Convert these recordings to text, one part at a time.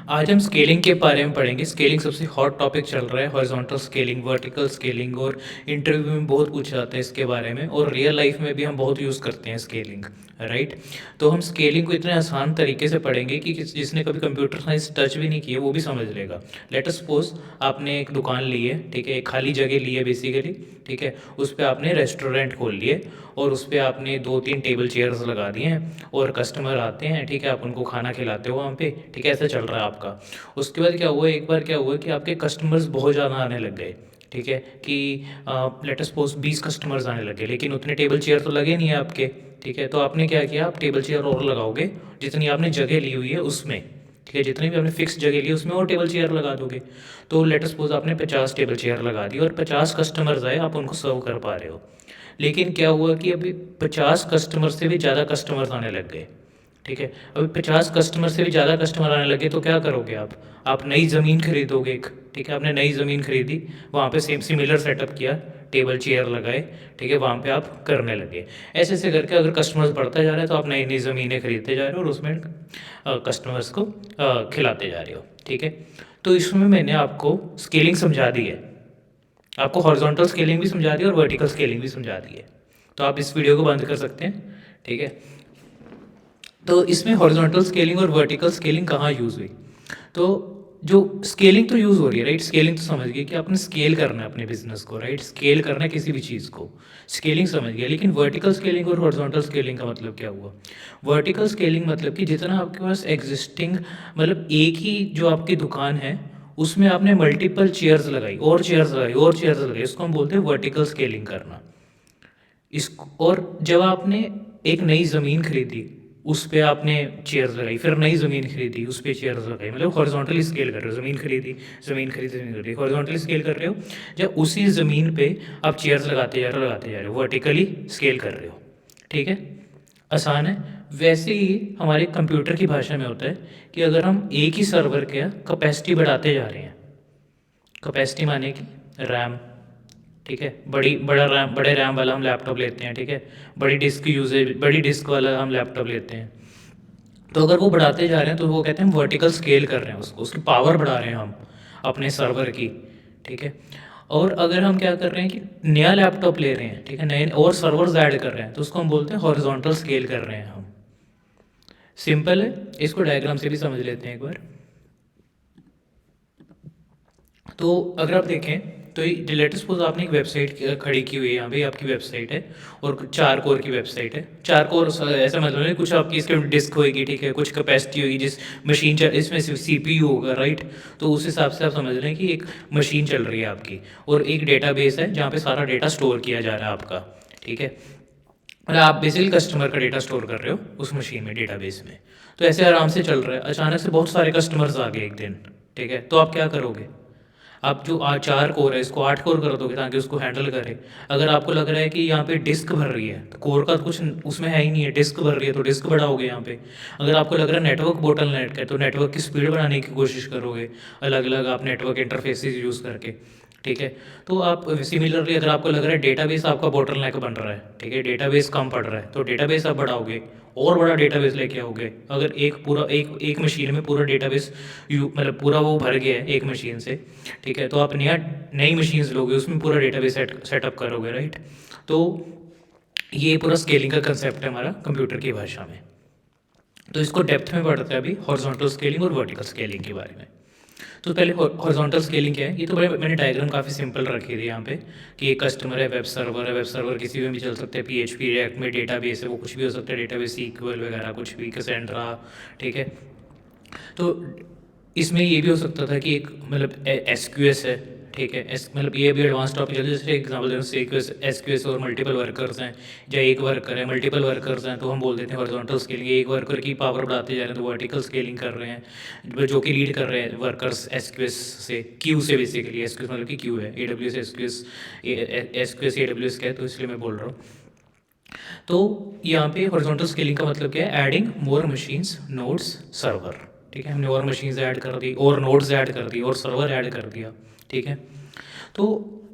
आज हम स्केलिंग के बारे में पढ़ेंगे। स्केलिंग सबसे हॉट टॉपिक चल रहा है, हॉरिजॉन्टल स्केलिंग, वर्टिकल स्केलिंग, और इंटरव्यू में बहुत पूछा जाता है इसके बारे में, और रियल लाइफ में भी हम बहुत यूज़ करते हैं स्केलिंग, राइट। तो हम स्केलिंग को इतने आसान तरीके से पढ़ेंगे कि जिसने कभी कंप्यूटर साइंस टच भी नहीं किया वो भी समझ लेगा। लेट अस सपोज आपने एक दुकान ली है, ठीक है, एक खाली जगह ली है बेसिकली, ठीक है। उस पर आपने रेस्टोरेंट खोल लिए और उस पर आपने 2-3 टेबल चेयर्स लगा दिए हैं और कस्टमर आते हैं, ठीक है, आप उनको खाना खिलाते हो वहाँ पे, ठीक है, ऐसा चल रहा है आपका। उसके बाद क्या हुआ, एक बार क्या हुआ कि आपके कस्टमर्स बहुत ज़्यादा आने लग गए, ठीक है, कि लेट अस सपोज 20 कस्टमर्स आने लगे, लेकिन उतने टेबल चेयर तो लगे नहीं है आपके, ठीक है। तो आपने क्या किया, आप टेबल चेयर और लगाओगे जितनी आपने जगह ली हुई है उसमें, ठीक है, जितनी भी आपने फिक्स जगह ली है उसमें और टेबल चेयर लगा दोगे। तो लेट अस सपोज आपने 50 टेबल चेयर लगा दी और 50 कस्टमर्स आए, आप उनको सर्व कर पा रहे हो। लेकिन क्या हुआ कि अभी 50 कस्टमर से भी ज़्यादा कस्टमर्स आने लग गए, ठीक है। अभी 50 कस्टमर से भी ज़्यादा कस्टमर आने लगे तो क्या करोगे आप नई ज़मीन खरीदोगे एक, ठीक है। आपने नई ज़मीन खरीदी, वहाँ पे सेम सिमिलर सेटअप किया, टेबल चेयर लगाए, ठीक है, वहाँ पे आप करने लगे। ऐसे ऐसे करके अगर कस्टमर्स बढ़ता जा रहा है तो आप नई नई ज़मीनें खरीदते जा रहे हो और उसमें कस्टमर्स को खिलाते जा रहे हो, ठीक है। तो इसमें मैंने आपको स्केलिंग समझा दी है, आपको हॉरिजॉन्टल स्केलिंग भी समझा दी है और वर्टिकल स्केलिंग भी समझा दी है। तो आप इस वीडियो को बंद कर सकते हैं, ठीक है। तो इसमें हॉरिजॉन्टल स्केलिंग और वर्टिकल स्केलिंग कहाँ यूज़ हुई। तो जो स्केलिंग तो यूज़ हो रही है, राइट। स्केलिंग तो समझ गए कि आपने स्केल करना है अपने बिजनेस को, राइट, स्केल करना है किसी भी चीज़ को, स्केलिंग समझ गए। लेकिन वर्टिकल स्केलिंग और हॉरिजॉन्टल स्केलिंग का मतलब क्या हुआ। वर्टिकल स्केलिंग मतलब कि जितना आपके पास एग्जिस्टिंग, मतलब एक ही जो आपकी दुकान है उसमें आपने मल्टीपल चेयर्स लगाई और चेयर्स लगाई और चेयर्स लगाई, इसको हम बोलते हैं वर्टिकल स्केलिंग करना। इस और जब आपने एक नई ज़मीन खरीदी उस पे आपने चेयर्स लगाई, फिर नई ज़मीन खरीदी उस पे चेयर्स लगाई, मतलब हॉरिजॉन्टली स्केल कर रहे हो। ज़मीन खरीदी हॉरिजॉन्टली स्केल कर रहे हो। जब उसी ज़मीन पे आप चेयर्स लगाते जा रहे हो, वर्टिकली स्केल कर रहे हो, ठीक है। आसान है। वैसे ही हमारे कंप्यूटर की भाषा में होता है कि अगर हम एक ही सर्वर के कैपेसिटी बढ़ाते जा रहे हैं, कैपेसिटी माने कि रैम, ठीक है, बड़े रैम वाला हम लैपटॉप लेते हैं, ठीक है, बड़ी डिस्क वाला हम लैपटॉप लेते हैं। तो अगर वो बढ़ाते जा रहे हैं तो वो कहते हैं हम वर्टिकल स्केल कर रहे हैं, उसको उसकी पावर बढ़ा रहे हैं हम अपने सर्वर की, ठीक है। और अगर हम क्या कर रहे हैं कि नया लैपटॉप ले रहे हैं, ठीक है, नए और सर्वर्स ऐड कर रहे हैं तो उसको हम बोलते हैं हॉरिजॉन्टल स्केल कर रहे हैं हम। सिंपल है, इसको डायग्राम से भी समझ लेते हैं एक बार। तो अगर आप देखें तो लेटेस्ट सपोज आपने एक वेबसाइट खड़ी की हुई है, यहाँ पे आपकी वेबसाइट है और 4 कोर की वेबसाइट है। 4 कोर ऐसा मतलब है कुछ आपकी इसके डिस्क होगी, ठीक है, कुछ कैपेसिटी होगी, जिस मशीन इसमें सीपीयू होगा, राइट। तो उस हिसाब से आप समझ रहे हैं कि एक मशीन चल रही है आपकी और एक डेटाबेस है जहाँ पे सारा डेटा स्टोर किया जा रहा है आपका, ठीक है। मतलब आप बेसिकली कस्टमर का डेटा स्टोर कर रहे हो उस मशीन में, डेटाबेस में। तो ऐसे आराम से चल रहा है, अचानक से बहुत सारे कस्टमर्स आ गए एक दिन, ठीक है। तो आप क्या करोगे, आप जो 4 कोर है इसको 8 कोर कर दोगे ताकि उसको हैंडल करे। अगर आपको लग रहा है कि यहाँ पे डिस्क भर रही है तो कोर का कुछ उसमें है ही नहीं है, डिस्क भर रही है तो डिस्क बढ़ाओगे यहाँ पे। अगर आपको लग रहा है नेटवर्क बोटलनेक है तो नेटवर्क की स्पीड बढ़ाने की कोशिश करोगे, अलग अलग आप नेटवर्क इंटरफेसेस यूज़ करके, ठीक है। तो आप सिमिलरली अगर आपको लग रहा है डेटाबेस आपका बोटलनेक बन रहा है, ठीक है, डेटाबेस कम पड़ रहा है तो डेटाबेस आप बढ़ाओगे और बड़ा डेटाबेस लेके आओगे। अगर एक मशीन में पूरा डेटाबेस मतलब पूरा वो भर गया है एक मशीन से, ठीक है, तो आप नई मशीन्स लोगे उसमें पूरा डेटाबेस सेटअप करोगे, राइट। तो ये पूरा स्केलिंग का कंसेप्ट है हमारा कंप्यूटर की भाषा में। तो इसको डेप्थ में पढ़ते हैं अभी, हॉरिजॉन्टल स्केलिंग और वर्टिकल स्केलिंग के बारे में। तो पहले हॉरिजॉन्टल स्केलिंग क्या है, ये तो मैंने डायग्राम काफ़ी सिंपल रखी थी यहाँ पे कि एक कस्टमर है, वेब सर्वर किसी में भी चल सकते हैं, पीएचपी रिएक्ट में डेटाबेस है वो कुछ भी हो सकता है, डेटाबेस सीक्वल वगैरह कुछ भी, कैसेंड्रा, ठीक है। तो इसमें ये भी हो सकता था कि एक मतलब एसक्यूएस है, ठीक है, मतलब ये भी एडवांस टॉपिक है, जैसे एग्जाम्पल एसक्यूएस और मल्टीपल वर्कर्स हैं, या एक वर्कर है मल्टीपल वर्कर्स हैं तो हम बोल देते हैं हॉरिजॉन्टल स्केलिंग। एक वर्कर की पावर बढ़ाते जा रहे हैं तो वर्टिकल स्केलिंग कर रहे हैं, जो कि लीड कर रहे हैं वर्कर्स एसक्यूएस से, क्यू से, बेसिकली एसक्यूएस मतलब कि क्यू है, एडब्ल्यूएस एसक्यूएस एडब्ल्यूएस का है तो इसलिए मैं बोल रहा हूँ। तो यहाँ पे हॉरिजॉन्टल स्केलिंग का मतलब क्या है, adding more machines nodes server, ठीक है। हमने और मशीन्स ऐड कर दी और नोड्स ऐड कर दी और सर्वर ऐड कर दिया, ठीक है। तो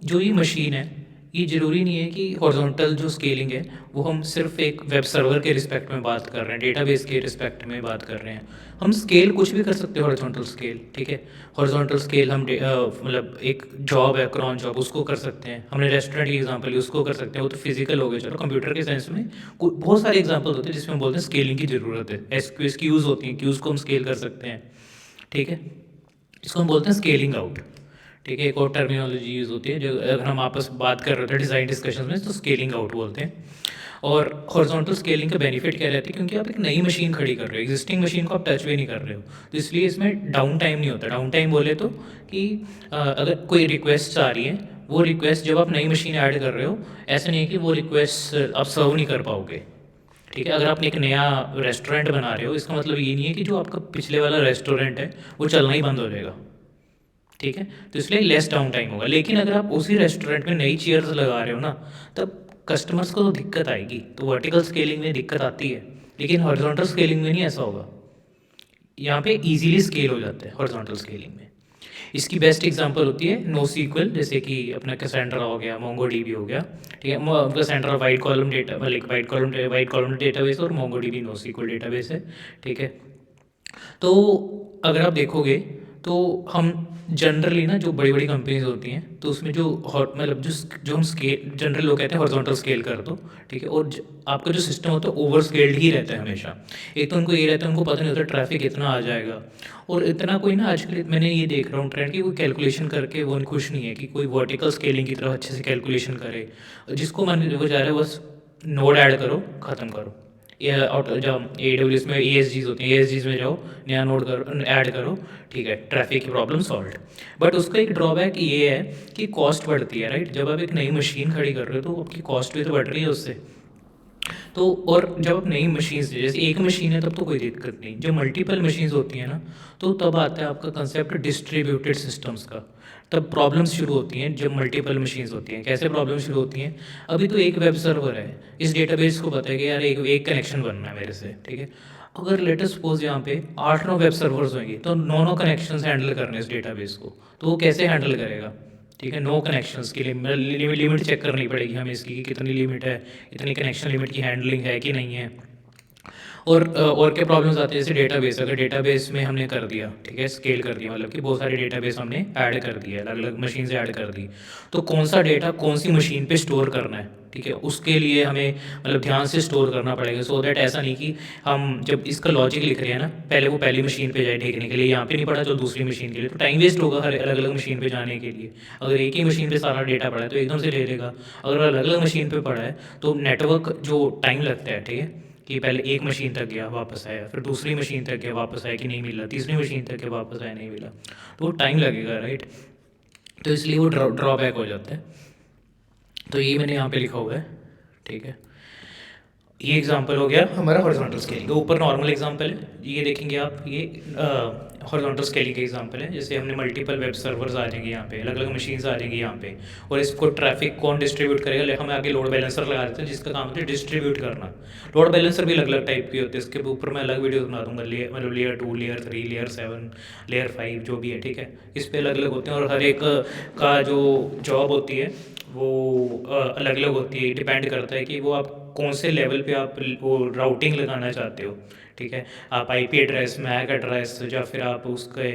जो ये मशीन है ये ज़रूरी नहीं है कि हॉरिजॉन्टल जो स्केलिंग है वो हम सिर्फ एक वेब सर्वर के रिस्पेक्ट में बात कर रहे हैं, डेटाबेस के रिस्पेक्ट में बात कर रहे हैं। हम स्केल कुछ भी कर सकते हैं हॉरिजॉन्टल स्केल, ठीक है। हॉरिजॉन्टल स्केल हम मतलब एक जॉब है, क्रॉन जॉब, उसको कर सकते हैं। हमने रेस्टोरेंट की एग्जांपल ली, उसको कर सकते हैं। वो तो फिजिकल हो गया, चलो कंप्यूटर के सेंस में बहुत सारे एग्जांपल होते हैं जिसमें हम बोलते हैं स्केलिंग की ज़रूरत है। एसक्यूएस की यूज़ होती है, क्यूज़ को हम स्केल कर सकते हैं, ठीक है। इसको हम बोलते हैं स्केलिंग आउट, ठीक है। एक और टर्मिनोलॉजी यूज़ होती है जो अगर हम आपस में बात कर रहे थे डिज़ाइन डिस्कशन में, तो स्केलिंग आउट बोलते हैं। और हॉरिजॉन्टल स्केलिंग का बेनिफिट क्या रहता है, क्योंकि आप एक नई मशीन खड़ी कर रहे हो, एग्जिस्टिंग मशीन को आप टच भी नहीं कर रहे हो, तो इसलिए इसमें डाउन टाइम नहीं होता। डाउन टाइम बोले तो कि अगर कोई रिक्वेस्ट आ रही है, वो रिक्वेस्ट जब आप नई मशीन ऐड कर रहे हो, ऐसा नहीं है कि वो रिक्वेस्ट आप सर्व नहीं कर पाओगे, ठीक है। अगर आप एक नया रेस्टोरेंट बना रहे हो, इसका मतलब ये नहीं है कि जो आपका पिछले वाला रेस्टोरेंट है वो चलना ही बंद हो जाएगा, ठीक है। तो इसलिए लेस डाउन टाइम होगा। लेकिन अगर आप उसी रेस्टोरेंट में नई चेयर्स लगा रहे हो ना, तब कस्टमर्स को तो दिक्कत आएगी। तो वर्टिकल स्केलिंग में दिक्कत आती है, लेकिन हॉरिजॉन्टल स्केलिंग में नहीं ऐसा होगा। यहाँ पे इजीली स्केल हो जाता है हॉरिजॉन्टल स्केलिंग में। इसकी बेस्ट एग्जांपल होती है नो सीक्वल, जैसे कि अपना कैसेंड्रा हो गया, मोंगो डीबी हो गया, ठीक है। Cassandra wide column data, like wide column database, और MongoDB no SQL database है, ठीक है। तो अगर आप देखोगे तो हम जनरली ना, जो बड़ी बड़ी कंपनीज होती हैं, तो उसमें जो मतलब जो हम स्केल, जनरल लोग कहते हैं हॉरिजॉन्टल स्केल कर दो, ठीक है। और आपका जो सिस्टम होता है ओवर स्केल्ड ही रहता है हमेशा। एक तो उनको ये रहता है, उनको पता नहीं होता ट्रैफिक इतना आ जाएगा, और इतना कोई ना, आजकल मैंने ये देख रहा हूँ ट्रेंड कि कोई कैलकुलेशन करके वो खुश नहीं है कि कोई वर्टिकल स्केलिंग की तरफ अच्छे से कैलकुलेशन करे। जिसको मन वो जा रहा है बस नोड ऐड करो, ख़त्म करो। या जब ए डब्ल्यू एस में ए एस जीज होती हैं, ए एस जीज में जाओ, नया नोड करो, ऐड करो, ठीक है, ट्रैफिक की प्रॉब्लम सॉल्व। बट उसका एक ड्रॉबैक ये है कि कॉस्ट बढ़ती है, राइट। जब आप एक नई मशीन खड़ी कर रहे हो तो आपकी कॉस्ट भी तो बढ़ रही है उससे। तो और जब आप नई मशीन, जैसे एक मशीन है तब तो कोई दिक्कत नहीं, जब मल्टीपल मशीन्स होती हैं ना, तो तब आता है आपका कंसेप्ट डिस्ट्रीब्यूटेड सिस्टम्स का। तब प्रॉब्लम्स शुरू होती हैं जब मल्टीपल मशीन्स होती हैं। कैसे प्रॉब्लम शुरू होती हैं, अभी तो एक वेब सर्वर है, इस डेटाबेस को पता है कि यार एक कनेक्शन बनना है मेरे से, ठीक है। अगर लेटेस्ट सपोज यहाँ पे 8-9 वेब सर्वर्स होंगे, तो 9 कनेक्शंस हैंडल करने इस डेटाबेस को, तो वो कैसे हैंडल करेगा, ठीक है। नो कनेक्शंस के लिए लिमिट चेक करनी पड़ेगी हमें इसकी कि कितनी लिमिट है, इतनी कनेक्शन लिमिट की हैंडलिंग है कि नहीं है। और क्या प्रॉब्लम्स आती है, जैसे डेटाबेस, अगर डेटाबेस में हमने कर दिया, ठीक है, स्केल कर दिया, मतलब कि बहुत सारे डेटाबेस हमने ऐड कर दिया, अलग अलग मशीन से ऐड कर दी, तो कौन सा डेटा कौन सी मशीन पे स्टोर करना है, ठीक है, उसके लिए हमें मतलब ध्यान से स्टोर करना पड़ेगा। सो दैट ऐसा नहीं कि हम जब इसका लॉजिक लिख रहे हैं ना, पहले वो पहली मशीन पे जाए देखने के लिए, यहाँ पे नहीं पड़ा तो दूसरी मशीन के लिए, तो टाइम वेस्ट होगा हर अलग अलग मशीन पे जाने के लिए। अगर एक ही मशीन पे सारा डेटा पड़ा है तो एकदम से ले लेगा। अगर अलग अलग मशीन पे पड़ा है तो नेटवर्क जो टाइम लगता है, ठीक है, कि पहले एक मशीन तक गया वापस आया, फिर दूसरी मशीन तक गया वापस आया कि नहीं मिला, तीसरी मशीन तक गया वापस आया नहीं मिला, तो वो टाइम लगेगा, राइट। तो इसलिए वो ड्रॉबैक हो जाता है। तो ये मैंने यहाँ पे लिखा हुआ है, ठीक है। ये एग्जांपल हो गया हमारा हॉरिजॉन्टल स्केलिंग। तो ऊपर नॉर्मल एग्जांपल है, ये देखेंगे आप, ये हॉरिजॉन्टल स्केलिंग का एग्जांपल है। जैसे हमने मल्टीपल वेब सर्वर्स आ जाएंगे यहाँ पे, अलग अलग मशीन्स आ जाएंगी यहाँ पे, और इसको ट्रैफिक कौन डिस्ट्रीब्यूट करेगा, हम आगे लोड बैलेंसर लगा देते हैं जिसका काम होता है डिस्ट्रीब्यूट करना। लोड बैलेंसर भी अलग अलग टाइप के होते हैं, इसके ऊपर मैं अलग वीडियो बना दूंगा, मतलब लेयर 2, लेयर 3, लेयर 7, लेयर 5 जो भी है, ठीक है। इस पर अलग अलग होते हैं, और हर एक का जो जॉब होती है वो अलग अलग होती है। डिपेंड करता है कि वो आप कौन से लेवल पे आप वो राउटिंग लगाना चाहते हो, ठीक है। आप आईपी एड्रेस, मैक एड्रेस, या फिर आप उसके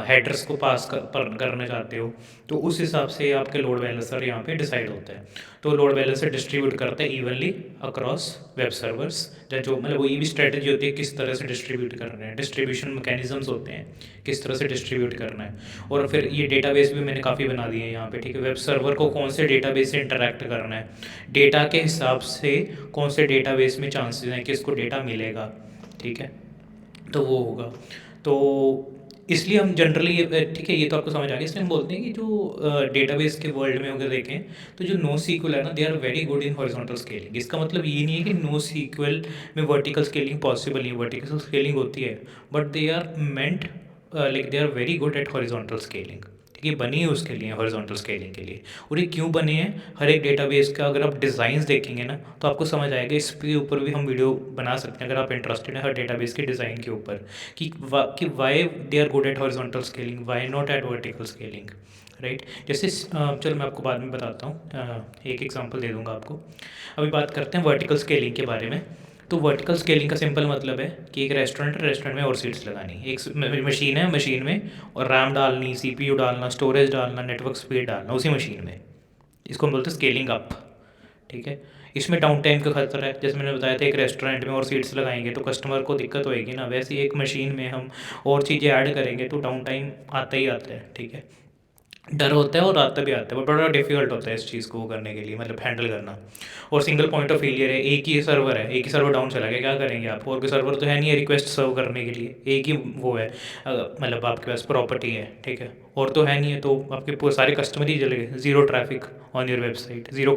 हेडर्स को पास करना चाहते हो, तो उस हिसाब से आपके लोड बैलेंसर यहाँ पे डिसाइड होता है। तो लोड बैलेंसर डिस्ट्रीब्यूट करते हैं इवनली अक्रॉस वेब सर्वर्स, जो मतलब वो ये भी स्ट्रेटजी होती है किस तरह से डिस्ट्रीब्यूट करना है, डिस्ट्रीब्यूशन मैकेनिज्म्स होते हैं किस तरह से डिस्ट्रीब्यूट करना है। और फिर ये डेटाबेस भी मैंने काफ़ी बना दिए हैं यहाँ पे, ठीक है। वेब सर्वर को कौन से डेटाबेस से इंटरेक्ट करना है, डेटा के हिसाब से कौन से डेटाबेस में चांसेस हैं कि इसको डेटा मिलेगा, ठीक है। तो वो होगा। तो इसलिए हम जनरली, ठीक है, ये तो आपको समझ आ गया, इसलिए हम बोलते हैं कि जो डेटाबेस के वर्ल्ड में अगर देखें तो जो नो सीक्वल है ना, they are very good in horizontal scaling. इसका मतलब ये नहीं है कि नो सीक्वल में वर्टिकल स्केलिंग पॉसिबल नहीं है, वर्टिकल स्केलिंग होती है, but they are meant, like they are very good at horizontal scaling, ठीक है, बनी है उसके लिए, हॉरिजॉन्टल स्केलिंग के लिए। और ये क्यों बनी है, हर एक डेटाबेस का अगर आप डिज़ाइंस देखेंगे ना तो आपको समझ आएगा। इसके ऊपर भी हम वीडियो बना सकते हैं अगर आप इंटरेस्टेड हैं हर डेटाबेस के डिज़ाइन के ऊपर, कि why they are good at horizontal scaling, why not at vertical scaling, right. जैसे चलो मैं आपको बाद में बताता हूँ, एक एग्जांपल दे दूँगा आपको। अभी बात करते हैं वर्टिकल स्केलिंग के बारे में। तो वर्टिकल स्केलिंग का सिंपल मतलब है कि एक रेस्टोरेंट है, रेस्टोरेंट में और सीट्स लगानी, एक मशीन है, मशीन में और रैम डालनी, सीपीयू डालना, स्टोरेज डालना, नेटवर्क स्पीड डालना उसी मशीन में। इसको हम बोलते हैं स्केलिंग अप, ठीक है। इसमें डाउन टाइम का खतरा है, जैसे मैंने बताया था एक रेस्टोरेंट में और सीट्स लगाएंगे तो कस्टमर को दिक्कत होएगी ना, वैसे ही एक मशीन में हम और चीज़ें ऐड करेंगे तो डाउन टाइम आता ही आता है, ठीक है। डर होता है और आता भी आता है, बट बड़ा डिफिकल्ट होता है इस चीज़ को करने के लिए, मतलब हैंडल करना। और सिंगल पॉइंट ऑफ फेलियर है, एक ही सर्वर है, एक ही सर्वर डाउन चला गया, क्या करेंगे आप, और कोई सर्वर तो है नहीं है रिक्वेस्ट सर्व करने के लिए, एक ही वो है, मतलब आपके पास प्रॉपर्टी है, ठीक है, और तो है नहीं है, तो आपके सारे कस्टमर ही चले गए, zero traffic on your website, zero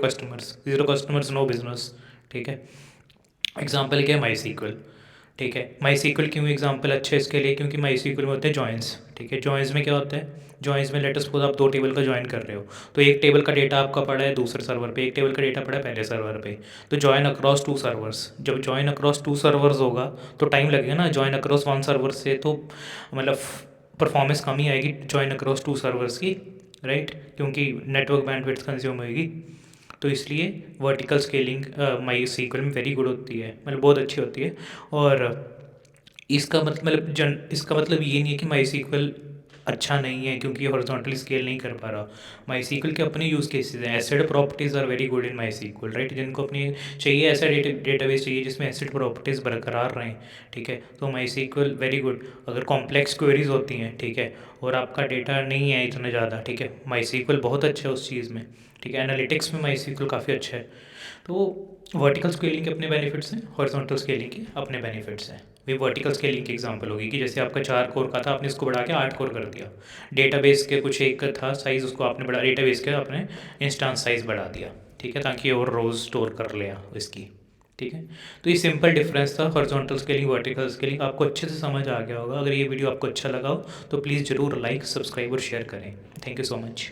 customers no business, ठीक है। एग्जाम्पल क्या है, माई सीक्वल, ठीक है। माई सीक्वल क्यों एग्जाम्पल अच्छा है इसके लिए, क्योंकि माई सीक्वल में होते हैं जॉइंस, ठीक है। जॉइंस में क्या होता है, जॉइंस में लेटेस्ट सपोज आप दो टेबल का ज्वाइन कर रहे हो, तो एक टेबल का डेटा आपका पड़ा है दूसरे सर्वर पे, एक टेबल का डेटा पड़ा है पहले सर्वर पे, तो जॉइन अक्रॉस टू सर्वर्स, जब जॉइन अक्रॉस टू सर्वर्स होगा तो टाइम लगेगा ना, जॉइन अक्रॉस वन सर्वर से तो मतलब परफॉर्मेंस कम ही आएगी जॉइन अक्रॉस टू सर्वर्स की, राइट, क्योंकि नेटवर्क बैंडविड्थ कंज्यूम होएगी। तो इसलिए वर्टिकल स्केलिंग माई सीक्वल में वेरी गुड होती है, मतलब बहुत अच्छी होती है। और इसका मतलब ये नहीं है कि माई सीक्वल अच्छा नहीं है क्योंकि हॉरिजॉन्टली स्केल नहीं कर पा रहा। माई सीक्वल के अपने यूज़ केसेस हैं, ACID properties are very good in MySQL, right, जिनको अपनी चाहिए ऐसा डेटाबेस चाहिए जिसमें एसिड प्रॉपर्टीज़ बरकरार रहें, ठीक है, तो माई सीक्वल वेरी गुड। अगर कॉम्प्लेक्स क्वेरीज होती हैं, ठीक है, और आपका डेटा नहीं है इतना ज़्यादा, ठीक है, माई सीक्वल बहुत अच्छा है उस चीज़ में, ठीक है। एनालिटिक्स में माई सीक्वल काफ़ी अच्छा है। तो वर्टिकल स्केलिंग के अपने बेनिफिट्स हैं, हॉरिजॉन्टल स्केलिंग के अपने बेनिफिट्स हैं। वे वर्टिकल स्केलिंग की एग्जांपल होगी कि जैसे आपका 4 कोर का था, आपने इसको बढ़ा के 8 कोर कर दिया, डेटाबेस के कुछ एक था साइज़, उसको आपने बढ़ा, डेटाबेस के आपने इंस्टांस साइज़ बढ़ा दिया, ठीक है, ताकि और रोज़ स्टोर कर लिया इसकी, ठीक है। तो ये सिंपल डिफरेंस था हॉरिजॉन्टल स्केलिंग वर्टिकल स्केलिंग, आपको अच्छे से समझ आ गया होगा। अगर ये वीडियो आपको अच्छा लगा हो तो प्लीज़ ज़रूर लाइक, सब्सक्राइब और शेयर करें। Thank you so much.